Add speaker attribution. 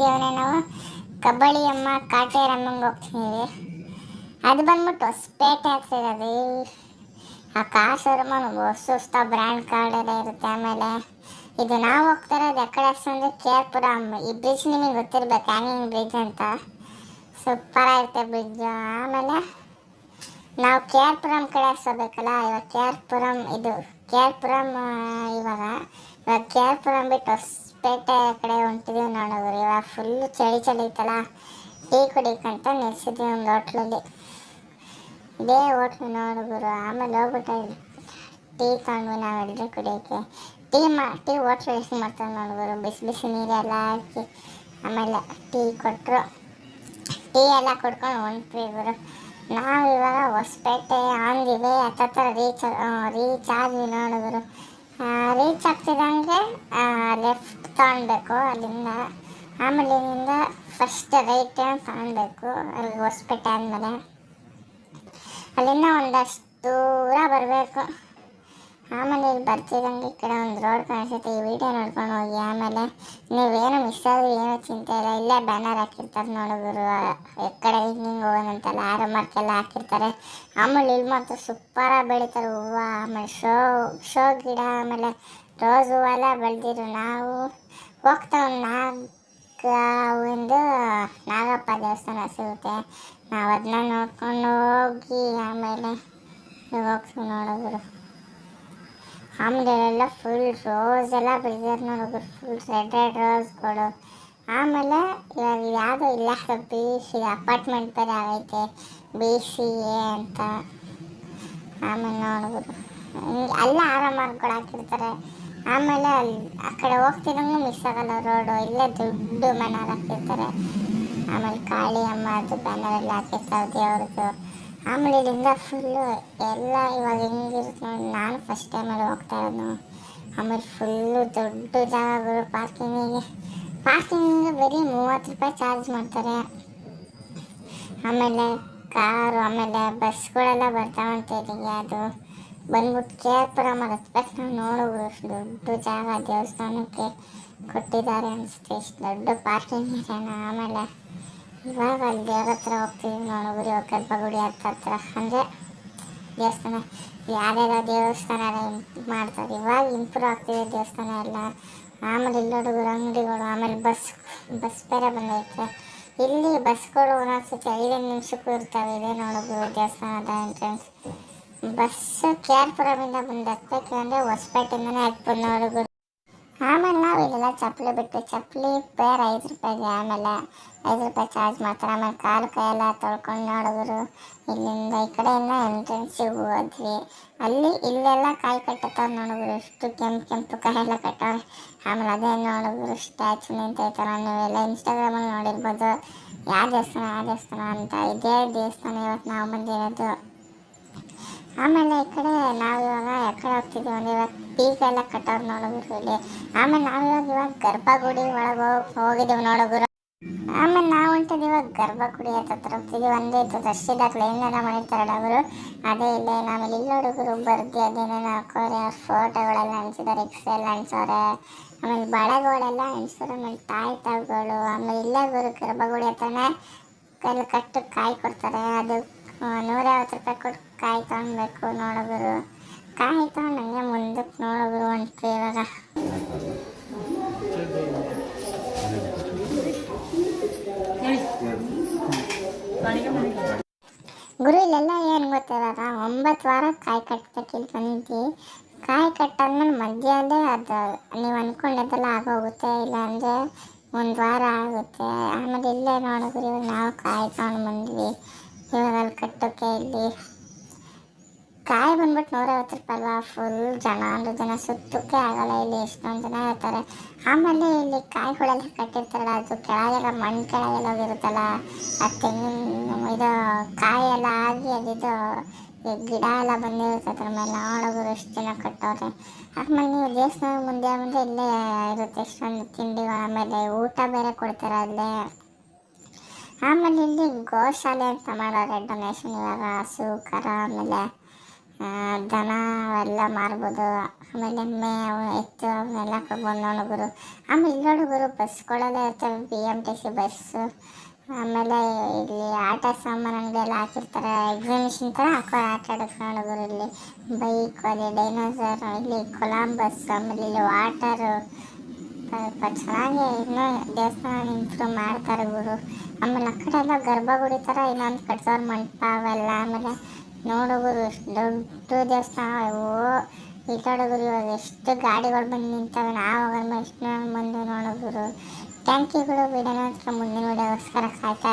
Speaker 1: ಹೋಗ್ತೀವನೇ ನಾವು ಕಬ್ಬಳ್ಳಿ ಅಮ್ಮ ಕಾಟೇರಮ್ಮಂಗೆ ಹೋಗ್ತೀವಿ. ಅದು ಬಂದ್ಬಿಟ್ಟು ಹೊಸಪೇಟೆ ಹತ್ರ ಇರೋದು. ಆ ಕಾಸರಮ್ಮನ ಹೊಸ ಬ್ರ್ಯಾಂಡ್ ಕಾರ್ಡ್ ಎಲ್ಲ ಇರುತ್ತೆ. ಆಮೇಲೆ ಇದು ನಾವು ಹೋಗ್ತಾ ಇರೋದು ಎಕಡೆ ಅಂದರೆ ಕೇರ್ಪುರಂ. ಈ ಬ್ರಿಡ್ಜ್ ನಿಮಗೆ ಗೊತ್ತಿರ್ಬೇಕು, ಹ್ಯಾಂಗಿಂಗ್ ಬ್ರಿಡ್ಜ್ ಅಂತ. ಸೂಪರ್ ಆಗುತ್ತೆ ಬ್ರಿಡ್ಜ್. ಆಮೇಲೆ ನಾವು ಕೇರ್ಪುರಂ ಕಡೆ ಹರಿಸೋಬೇಕಲ್ಲ, ಇವಾಗ ಕೇರ್ಪುರಂ ಇವಾಗ ಕೇರ್ಪುರಂ ಬಿಟ್ಟು ಹೊಸಪೇಟೆ ಕಡೆ ಹೊಂಟಿದ್ದೀವಿ ನೋಡೋರು. ಇವಾಗ ಫುಲ್ ಚಳಿ ಇತ್ತಲ್ಲ, ಟೀ ಕುಡಿಕಂತ ನಿಲ್ಸಿದ್ವಿ ಒಂದು ಹೋಟ್ಲಲ್ಲಿ. ಇದೇ ಹೋಟ್ಲು ನೋಡಿದ್ರು. ಆಮೇಲೆ ಹೋಗ್ಬಿಟ್ಟು ಟೀ ತಗೊಂಡ್ವಿ ನಾವೆಲ್ಲರೂ ಕುಡಿಯೋಕ್ಕೆ. ಟೀ ಹೋಟ್ಲು ಎಷ್ಟು ಮಾಡ್ತಾರೆ ನೋಡಿದ್ರು, ಬಿಸಿ ನೀರೆಲ್ಲ ಹಾಕಿ ಆಮೇಲೆ ಟೀ ಕೊಟ್ಟರು. ಟೀ ಎಲ್ಲ ಕೊಡ್ಕೊಂಡು ಹೊಂಟ್ವಿ ಇವರು. ನಾವು ಇವಾಗ ಹೊಸಪೇಟೆ ಆನ್ ದಿ ವೇ ಹತ್ತತ್ರ ರೀಚ್ ಆದ್ವಿ ನೋಡಿದ್ರು. ರೀಚ್ ಆಗ್ತಿದ್ದಂಗೆ ಲೆಫ್ಟ್ ತಗೊಳ್ಬೇಕು ಅಲ್ಲಿಂದ. ಆಮೇಲೆ ಇಲ್ಲಿಂದ ಫಸ್ಟ್ ರೈಟ್ ತಗೊಳ್ಬೇಕು ಅಲ್ಲಿ ಹೊಸಪೇಟೆ ಆದಮೇಲೆ. ಅಲ್ಲಿಂದ ಒಂದಷ್ಟು ದೂರ ಬರಬೇಕು. ಆಮೇಲೆ ಇಲ್ಲಿ ಬರ್ತಿದ್ದಂಗೆ ಈ ಕಡೆ ಒಂದು ರೋಡ್ ಕಾಣಿಸುತ್ತೆ. ಈ ವಿಡಿಯೋ ನೋಡ್ಕೊಂಡು ಹೋಗಿ. ಆಮೇಲೆ ನೀವೇನು ಮಿಸ್ ಆದರೂ ಏನೂ ಚಿಂತೆ ಇಲ್ಲ, ಇಲ್ಲೇ ಬ್ಯಾನರ್ ಹಾಕಿರ್ತಾರೆ ನೋಡಿದ್ರು. ಎಕ್ಕಡೆ ಹಿಂಗೆ ಹೋಗೋದಂತೆಲ್ಲ ಆರೋ ಮಾರ್ಕೆಲ್ಲ ಹಾಕಿರ್ತಾರೆ. ಆಮೇಲೆ ಇಲ್ಲಿ ಮಾತ್ರ ಸೂಪರಾಗಿ ಬೆಳೀತಾರೆ ಹೂವು. ಆಮೇಲೆ ಶೋ ಗಿಡ, ಆಮೇಲೆ ರೋಸ್ ಹೂವೆಲ್ಲ ಬೆಳೆದಿರು. ನಾವು ಹೋಗ್ತಾ ಒಂದು ನಾಗಪ್ಪ ದೇವಸ್ಥಾನ ಸಿಗುತ್ತೆ. ನಾವು ಅದನ್ನ ನೋಡ್ಕೊಂಡು ಹೋಗಿ ಆಮೇಲೆ ಹೋಗ್ತೀವಿ ನೋಡಿದ್ರು. ಆಮೇಲೆ ಎಲ್ಲ ಫುಲ್ ರೋಸ್ ಎಲ್ಲ ಬೆಳೆದಿದ್ದಾರೆ ನೋಡಿದ್ರು, ಫುಲ್ ರೆಡ್ ರೋಸ್ಗಳು. ಆಮೇಲೆ ಇವಾಗ ಯಾವುದೋ ಇಲ್ಲ BC ಅಪಾರ್ಟ್ಮೆಂಟ್ ಬೇರೆ ಆಗೈತೆ, BCA ಅಂತ. ಆಮೇಲೆ ನೋಡಿದ್ರು ಎಲ್ಲ ಆರಾಮಾರ್ಗಳು ಹಾಕಿರ್ತಾರೆ. ಆಮೇಲೆ ಅಲ್ಲಿ ಆ ಕಡೆ ಹೋಗ್ತಿರಂಗೂ ಮಿಸ್ ಆಗಲ್ಲ ರೋಡು, ಇಲ್ಲೇ ದೊಡ್ಡ ಬ್ಯಾನರ್ ಹಾಕಿರ್ತಾರೆ. ಆಮೇಲೆ ಕಾಳಿ ಅಮ್ಮ ಅದು ಬ್ಯಾನರ್ ಎಲ್ಲ ಹಾಕಿರ್ತಾರೆ ದೇವ್ರದ್ದು. ಆಮೇಲೆ ಇಲ್ಲಿಂದ ಫುಲ್ಲು ಎಲ್ಲ ಇವಾಗ ಹೆಂಗಿರುತ್ತೆ ನೋಡಿ, ನಾನು ಫಸ್ಟ್ ಟೈಮಲ್ಲಿ ಹೋಗ್ತಾ ಇರೋದು. ಆಮೇಲೆ ಫುಲ್ಲು ದೊಡ್ಡ ಜಾಗಗಳು ಪಾರ್ಕಿಂಗಿಗೆ ಬರೀ 30 ರೂಪಾಯಿ ಚಾರ್ಜ್ ಮಾಡ್ತಾರೆ. ಆಮೇಲೆ ಕಾರು ಆಮೇಲೆ ಬಸ್ಗಳೆಲ್ಲ ಬರ್ತಾವಂತೆ ಇಲ್ಲಿಗೆ. ಅದು ಬಂದ್ಬಿಟ್ಟು ಕೇರ್ಪುರಂ ಹತ್ಬೇಕು ನಾವು ನೋಡೋರು. ಅಷ್ಟು ದೊಡ್ಡ ಜಾಗ ದೇವಸ್ಥಾನಕ್ಕೆ ಕೊಟ್ಟಿದ್ದಾರೆ ಅನಿಸುತ್ತೆ, ಇಷ್ಟು ದೊಡ್ಡ ಪಾರ್ಕಿಂಗ್ ಇರೋಣ. ಆಮೇಲೆ ಇವಾಗ ಅಲ್ಲಿ ದೇವ್ರ ಹತ್ರ ಹೋಗ್ತೀವಿ ನೋಡೋರು. ಇವಾಗ ಗರ್ಭಗುಡಿ ಹತ್ರ ಅಂದರೆ ದೇವಸ್ಥಾನ ಯಾರ್ಯಾರ ದೇವಸ್ಥಾನ ಮಾಡ್ತಾರೆ, ಇವಾಗ ಇಂಪ್ರೂವ್ ಆಗ್ತಿದೆ ದೇವಸ್ಥಾನ ಎಲ್ಲ. ಆಮೇಲೆ ಇಲ್ಲಿ ಹುಡುಗರು ಅಂಗಡಿಗಳು. ಆಮೇಲೆ ಬಸ್ ಬೇರೆ ಬಂದೈತೆ. ಇಲ್ಲಿ ಬಸ್ಗಳು ಒಂದೊಂದ್ಸತಿ 5 ನಿಮಿಷಕ್ಕೂ ಇರ್ತವೆ. ಇದೆ ನೋಡೋದು ದೇವಸ್ಥಾನದ ಎಂಟ್ರೆನ್ಸ್. ಬಸ್ಸು ಕೇರ್ಪುರಮಿಂದ ಬಂದು ಹತ್ತಬೇಕು ಅಂದರೆ ಹೊಸಪೇಟೆಯಿಂದನೇ ಹತ್ಬೋದು ನೋಡೋದು. ಆಮೇಲೆ ನಾವು ಇಲ್ಲೆಲ್ಲ ಚಪ್ಪಲಿ ಬಿಟ್ಟು ಚಪ್ಪಲಿ ಪೇರ್ 5 ರೂಪಾಯಿಗೆ. ಆಮೇಲೆ 5 ರೂಪಾಯಿ ಚಾರ್ಜ್ ಮಾಡ್ತಾರೆ. ಆಮೇಲೆ ಕಾಲು ಕೈಯೆಲ್ಲ ತೊಳ್ಕೊಂಡು ನೋಡಿದ್ರು. ಇಲ್ಲಿಂದ ಈ ಕಡೆಯಿಂದ ಎಂಟ್ರೆನ್ಸಿಗೆ ಹೋದ್ವಿ. ಇಲ್ಲೆಲ್ಲ ಕಾಯಿ ಕಟ್ಟತ್ತವ್ರು ನೋಡಿದ್ರು, ಎಷ್ಟು ಕೆಂಪು ಕಾಯೆಲ್ಲ ಕಟ್ಟವ್ರೆ. ಆಮೇಲೆ ಅದೇ ನೋಡಿದ್ರು ಸ್ಟ್ಯಾಚು ನಿಂತೈತಲ್ಲ, ನೀವೆಲ್ಲ ಇನ್ಸ್ಟಾಗ್ರಾಮಲ್ಲಿ ನೋಡಿರ್ಬೋದು ಯಾವ ದೇವಸ್ಥಾನ ಅಂತ. ಇದೇ ದೇವಸ್ಥಾನ ಇವತ್ತು ನಾವು ಬಂದಿರೋದು. ಆಮೇಲೆ ಈ ಕಡೆ ನಾವು ಇವಾಗ ಎಕಡೆ ಹೋಗ್ತಿದ್ದೀವಿ ಅಂದರೆ ಇವಾಗ ಪೀಕೆಲ್ಲ ಕಟ್ಟೋರು ನೋಡಿದ್ರು ಇಲ್ಲಿ. ಆಮೇಲೆ ಇವಾಗ ಗರ್ಭಗುಡಿ ಒಳಗೆ ಹೋಗಿದ್ದೀವಿ ನೋಡೋರು. ಆಮೇಲೆ ನಾವು ಹೊಂಟಿದ್ದು ಇವಾಗ ಗರ್ಭಗುಡಿ ಹತ್ರ ಹೋಗ್ತಿದ್ದೀವಿ. ಒಂದೇ ರಶಿದಾಗಲೇ ಏನೆಲ್ಲ ಮಾಡಿರ್ತಾರಲ್ಲ ಅವರು, ಅದೇ ಇಲ್ಲೇ. ಆಮೇಲೆ ಇಲ್ಲಿ ಹುಡುಗರು ಬರ್ದು ಅದೇನೇನು ಹಾಕೋರೆ, ಫೋಟೋಗಳೆಲ್ಲ ಅಂಟಿಸಿದ್ದಾರೆ, ಎಲ್ಲ ಅಂಟಿಸೋರೆ. ಆಮೇಲೆ ಬಳೆಗಳೆಲ್ಲ ಅಂಟಿಸೋರೆ. ಆಮೇಲೆ ತಾಯಿಗಳು. ಆಮೇಲೆ ಇಲ್ಲೇ ಗರ್ಭಗುಡಿ ಹತ್ರನೇ ಕೈಲಿ ಕಟ್ಟು ಕಾಯಿ ಕೊಡ್ತಾರೆ. ಅದು 150 ರೂಪಾಯಿ ಕೊಟ್ಟು ಕಾಯಿ ತಗೊಳ್ಬೇಕು ನೋಡೋರು. ಕಾಯಿ ತಗೊಂಡು ಹಂಗೆ ಮುಂದಕ್ಕೆ ನೋಡೋರು ಹೊಂಟ್ವಿ ಇವಾಗ. ಗುರು ಇಲ್ಲೆಲ್ಲ ಏನು ಗೊತ್ತಿವಾಗ 9 ವಾರ ಕಾಯಿ ಕಟ್ಟಕ್ಕೆ ಇಲ್ಲಿ ಬಂದ್ವಿ. ಕಾಯಿ ಕಟ್ಟಾದ್ಮೇಲೆ ಮಧ್ಯದಲ್ಲೇ ಅದು ನೀವು ಅಂದ್ಕೊಂಡಿದ್ದೆಲ್ಲ ಆಗೋಗುತ್ತೆ, ಇಲ್ಲಾಂದರೆ 1 ವಾರ ಆಗುತ್ತೆ. ಆಮೇಲೆ ಇಲ್ಲೇ ನೋಡಿದ್ರು ಇವಾಗ ನಾವು ಕಾಯಿ ತಗೊಂಡು ಬಂದ್ವಿ. ಇವಾಗ ಅಲ್ಲಿ ಕಟ್ಟೋಕ್ಕೆ ಇಲ್ಲಿ ಕಾಯಿ ಬಂದ್ಬಿಟ್ಟು 150 ರೂಪಾಯಿ ಅಲ್ವಾ. ಫುಲ್ ಜನ ಸುತ್ತಕ್ಕೆ ಆಗಲ್ಲ, ಇಲ್ಲಿ ಎಷ್ಟೊಂದು ಜನ ಇರ್ತಾರೆ. ಆಮೇಲೆ ಇಲ್ಲಿ ಕಾಯಿಗಳೆಲ್ಲ ಕಟ್ಟಿರ್ತಾರಲ್ಲ, ಅದು ಕೆಳಗೆಲ್ಲ ಮಣ್ಣು ಕೆಳಗೆಲ್ಲ ಹೋಗಿರುತ್ತಲ್ಲ, ಆ ತೆಂಗಿನ ಇದು ಕಾಯಿ ಎಲ್ಲ ಆಗಿ ಅದಿದು ಗಿಡ ಎಲ್ಲ ಬಂದಿರುತ್ತೆ ಅದ್ರ ಮೇಲೆ. ನೋಡೋರು ಎಷ್ಟು ಜನ ಕಟ್ಟೋರೆ. ಆಮೇಲೆ ನೀವು ದೇವಸ್ಥಾನ ಮುಂದೆ ಇಲ್ಲೇ ಇರುತ್ತೆ ಎಷ್ಟೊಂದು ತಿಂಡಿಗಳು. ಆಮೇಲೆ ಊಟ ಬೇರೆ ಕೊಡ್ತಾರೆ ಅಲ್ಲೇ. ಆಮೇಲೆ ಇಲ್ಲಿ ಗೋಶಾಲೆ ಅಂತ ಮಾಡೋರೆ ಡೊನೇಷನ್. ಇವಾಗ ಹಸು ಕರ ಆಮೇಲೆ ದನ ಅವೆಲ್ಲ ಮಾರ್ಬೋದು. ಆಮೇಲೆ ಎಮ್ಮೆ ಅವು ಎತ್ತು ಅವನ್ನೆಲ್ಲ ಕೊಡ್ಬೋದು ನೋಡುಗರು. ಆಮೇಲೆ ಇಲ್ಲಿ ನೋಡುಗರು ಬಸ್ಗಳೆಲ್ಲ ಇರ್ತವೆ, BMTC ಬಸ್ಸು. ಆಮೇಲೆ ಇಲ್ಲಿ ಆಟ ಸಾಮಾನು ಅಂಗಡಿ ಎಲ್ಲ ಹಾಕಿರ್ತಾರೆ, ಎಕ್ಸಿಬಿಷನ್ ಥರ ಹಾಕೋ ಆಟ ಆಡೋಕ್ಕೆ ನೋಡುಗರು. ಇಲ್ಲಿ ಬೈಕ್, ಅಲ್ಲಿ ಡೈನೋಸರ್, ಇಲ್ಲಿ ಕೊಲಂಬಸ್, ಆಮೇಲೆ ಇಲ್ಲಿ ವಾಟರು ಸ್ವಲ್ಪ ಚೆನ್ನಾಗಿ ಇನ್ನೂ ದೇವಸ್ಥಾನ ಇಂಪ್ರೂವ್ ಮಾಡ್ತಾರೆ ಗುರು. ಆಮೇಲೆ ಆ ಕಡೆ ಎಲ್ಲ ಗರ್ಭಗುಡಿ ಥರ ಇನ್ನೊಂದು ಕಟ್ಸೋರು ಮಂಟಪ ಅವೆಲ್ಲ. ಆಮೇಲೆ ನೋಡುಗರು ದೊಡ್ಡ ದೇವಸ್ಥಾನ ಇವು. ಇಲ್ಲಿ ನೋಡುಗರು ಇವಾಗ ಎಷ್ಟು ಗಾಡಿಗಳು ಬಂದು ನಿಂತವೆ, ನಾವು ಹೋಗೋಣ ಎಷ್ಟು ಬಂದು ನೋಡುಗರು. ಥ್ಯಾಂಕ್ ಯು ಗುರು. ವಿಡಿಯೋನ ಮುಂದಿನ ವಿಡಿಯೋಗೋಸ್ಕರ ಕಾಯ್ತಾರೆ.